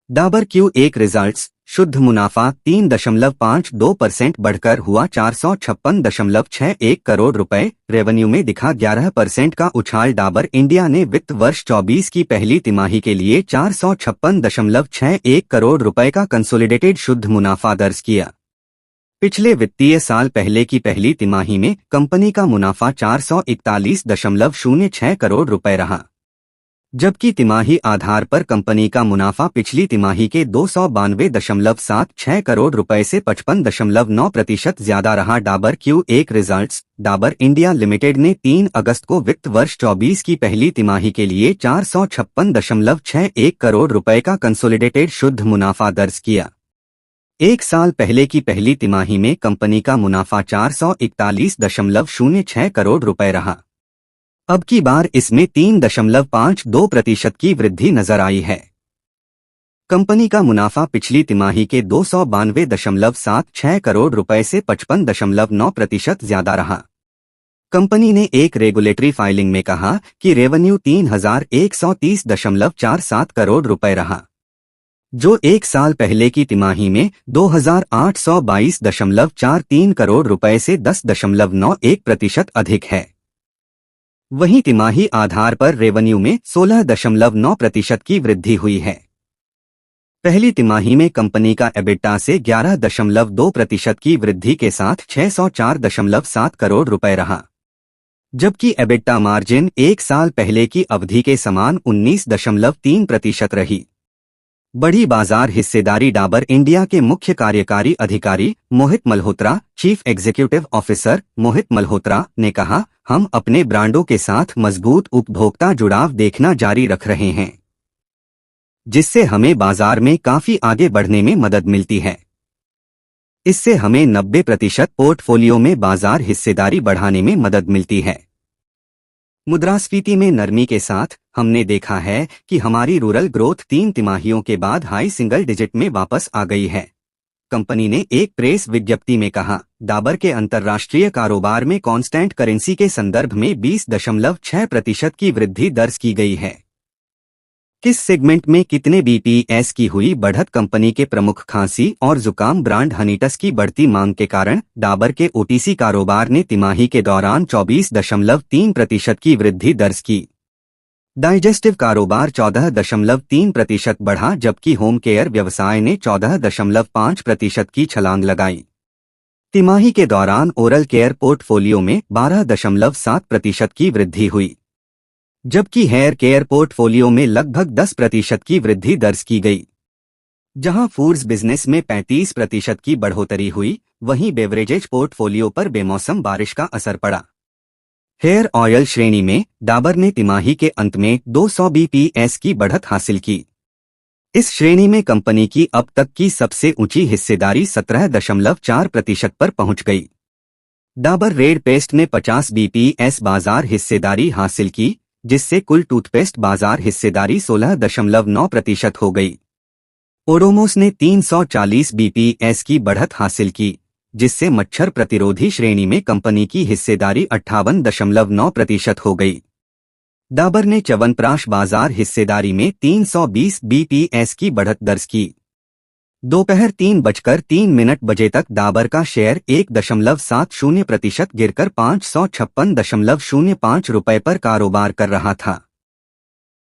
Dabur Q1 results. शुद्ध मुनाफा 3.52% बढ़कर हुआ 456.61 करोड़ रुपए। रेवेन्यू में दिखा 11% का उछाल। डाबर इंडिया ने वित्त वर्ष 24 की पहली तिमाही के लिए 456.61 करोड़ रुपए का कंसोलिडेटेड शुद्ध मुनाफा दर्ज किया। पिछले वित्तीय साल पहले की पहली तिमाही में कंपनी का मुनाफा 441.06 करोड़ रुपए रहा, जबकि तिमाही आधार पर कंपनी का मुनाफा पिछली तिमाही के 292.76 करोड़ रुपए से 55.9% ज्यादा रहा। Dabur Q1 results. Dabur India limited ने 3 अगस्त को वित्त वर्ष 24 की पहली तिमाही के लिए 456.61 करोड़ रुपए का कंसोलिडेटेड शुद्ध मुनाफा दर्ज किया। एक साल पहले की पहली तिमाही में कंपनी का मुनाफा 441.06 करोड़ रुपए रहा। अब की बार इसमें 3.52% की वृद्धि नजर आई है। कंपनी का मुनाफा पिछली तिमाही के 292.76 करोड़ रुपए से 55.9% ज्यादा रहा। कंपनी ने एक रेगुलेटरी फाइलिंग में कहा कि रेवेन्यू 3130.47 करोड़ रुपए रहा, जो एक साल पहले की तिमाही में 2822.43 करोड़ रुपए से 10.91% अधिक है। वहीं तिमाही आधार पर रेवेन्यू में 16.9% की वृद्धि हुई है। पहली तिमाही में कंपनी का एबिटा से 11.2% की वृद्धि के साथ 604.7 करोड़ रुपए रहा, जबकि एबिटा मार्जिन एक साल पहले की अवधि के समान 19.3% रही। बड़ी बाजार हिस्सेदारी। डाबर इंडिया के मुख्य कार्यकारी अधिकारी मोहित मल्होत्रा, चीफ एग्जीक्यूटिव ऑफिसर मोहित मल्होत्रा ने कहा, हम अपने ब्रांडों के साथ मजबूत उपभोक्ता जुड़ाव देखना जारी रख रहे हैं, जिससे हमें बाजार में काफी आगे बढ़ने में मदद मिलती है। इससे हमें 90% पोर्टफोलियो में बाजार हिस्सेदारी बढ़ाने में मदद मिलती है। मुद्रास्फीति में नरमी के साथ हमने देखा है कि हमारी रूरल ग्रोथ 3 तिमाहियों के बाद हाई सिंगल डिजिट में वापस आ गई है। कंपनी ने एक प्रेस विज्ञप्ति में कहा, डाबर के अंतर्राष्ट्रीय कारोबार में कांस्टेंट करेंसी के संदर्भ में 20.6% की वृद्धि दर्ज की गई है। किस सेगमेंट में कितने बीपीएस की हुई बढ़त? कंपनी के प्रमुख खांसी और जुकाम ब्रांड हनीटस की बढ़ती मांग के कारण डाबर के ओटीसी कारोबार ने तिमाही के दौरान 24.3% की वृद्धि दर्ज की। डाइजेस्टिव कारोबार 14.3% बढ़ा, जबकि होम केयर व्यवसाय ने 14.5% की छलांग लगाई। तिमाही के दौरान ओरल केयर पोर्टफोलियो में 12.7% की वृद्धि हुई, जबकि हेयर केयर पोर्टफोलियो में लगभग 10% की वृद्धि दर्ज की गई। जहां फूड्स बिजनेस में 35% की बढ़ोतरी हुई, वहीं बेवरेजेज पोर्टफोलियो पर बेमौसम बारिश का असर पड़ा। हेयर ऑयल श्रेणी में डाबर ने तिमाही के अंत में 200 बीपीएस की बढ़त हासिल की। इस श्रेणी में कंपनी की अब तक की सबसे ऊंची हिस्सेदारी 17.4% पर पहुंच गई। डाबर रेड पेस्ट ने 50 बीपीएस बाजार हिस्सेदारी हासिल की, जिससे कुल टूथपेस्ट बाजार हिस्सेदारी 16.9% हो गई। ओडोमोस ने 340 बीपीएस की बढ़त हासिल की, जिससे मच्छर प्रतिरोधी श्रेणी में कंपनी की हिस्सेदारी 58.9% हो गई। डाबर ने च्यवनप्राश बाजार हिस्सेदारी में 320 बीपीएस की बढ़त दर्ज की। दोपहर 3:03 बजे तक डाबर का शेयर 1.70% गिरकर 556.05 रुपए पर कारोबार कर रहा था।